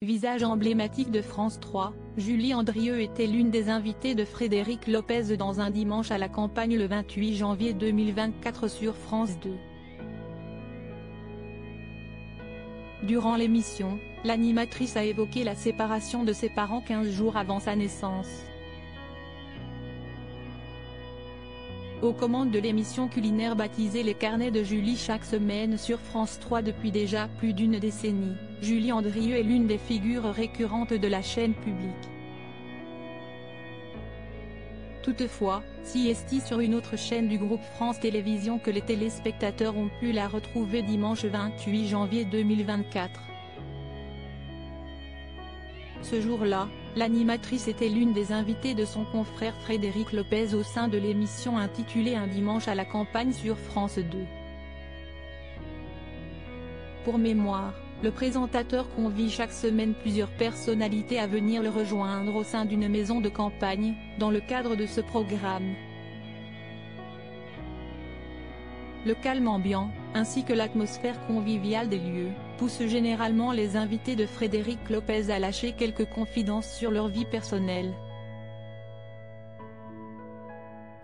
Visage emblématique de France 3, Julie Andrieux était l'une des invitées de Frédéric Lopez dans Un dimanche à la campagne le 28 janvier 2024 sur France 2. Durant l'émission, l'animatrice a évoqué la séparation de ses parents 15 jours avant sa naissance. Aux commandes de l'émission culinaire baptisée Les Carnets de Julie chaque semaine sur France 3 depuis déjà plus d'une décennie, Julie Andrieux est l'une des figures récurrentes de la chaîne publique. Toutefois, si est sur une autre chaîne du groupe France Télévisions que les téléspectateurs ont pu la retrouver dimanche 28 janvier 2024. Ce jour-là, l'animatrice était l'une des invitées de son confrère Frédéric Lopez au sein de l'émission intitulée Un dimanche à la campagne sur France 2. Pour mémoire, le présentateur convie chaque semaine plusieurs personnalités à venir le rejoindre au sein d'une maison de campagne, dans le cadre de ce programme. Le calme ambiant, ainsi que l'atmosphère conviviale des lieux, poussent généralement les invités de Frédéric Lopez à lâcher quelques confidences sur leur vie personnelle.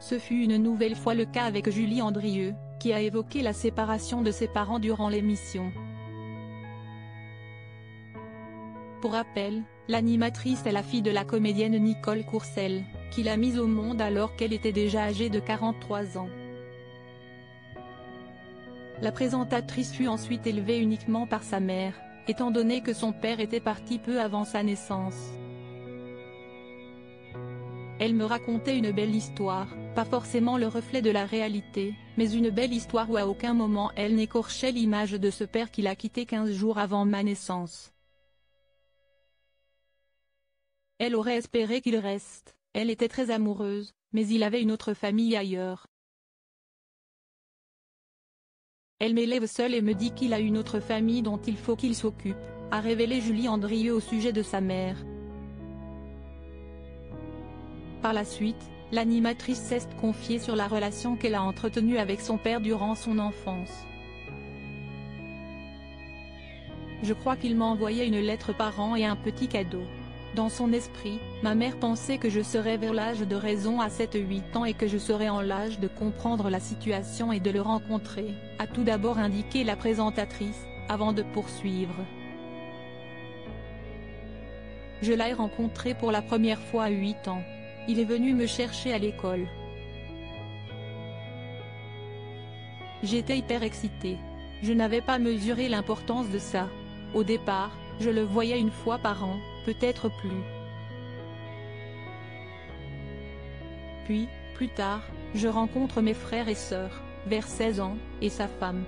Ce fut une nouvelle fois le cas avec Julie Andrieux, qui a évoqué la séparation de ses parents durant l'émission. Pour rappel, l'animatrice est la fille de la comédienne Nicole Courcelles, qui l'a mise au monde alors qu'elle était déjà âgée de 43 ans. La présentatrice fut ensuite élevée uniquement par sa mère, étant donné que son père était parti peu avant sa naissance. Elle me racontait une belle histoire, pas forcément le reflet de la réalité, mais une belle histoire où à aucun moment elle n'écorchait l'image de ce père qui l'a quitté 15 jours avant ma naissance. Elle aurait espéré qu'il reste, elle était très amoureuse, mais il avait une autre famille ailleurs. Elle m'élève seule et me dit qu'il a une autre famille dont il faut qu'il s'occupe, a révélé Julie Andrieux au sujet de sa mère. Par la suite, l'animatrice s'est confiée sur la relation qu'elle a entretenue avec son père durant son enfance. Je crois qu'il m'envoyait une lettre par an et un petit cadeau. Dans son esprit, ma mère pensait que je serais vers l'âge de raison à 7-8 ans et que je serais en l'âge de comprendre la situation et de le rencontrer, a tout d'abord indiqué la présentatrice, avant de poursuivre. Je l'ai rencontré pour la première fois à 8 ans. Il est venu me chercher à l'école. J'étais hyper excitée. Je n'avais pas mesuré l'importance de ça. Au départ, je le voyais une fois par an, peut-être plus. Puis, plus tard, je rencontre mes frères et sœurs, vers 16 ans, et sa femme.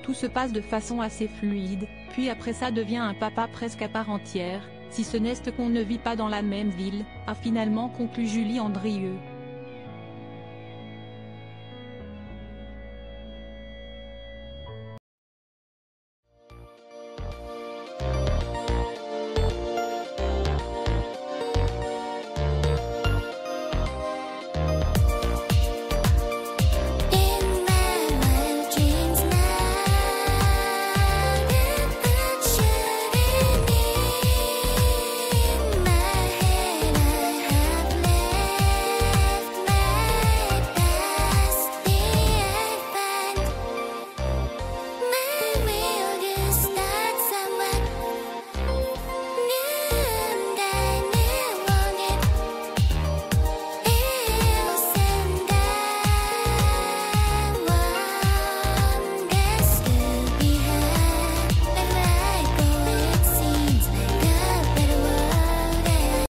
Tout se passe de façon assez fluide, puis après ça devient un papa presque à part entière, si ce n'est qu'on ne vit pas dans la même ville, a finalement conclu Julie Andrieux.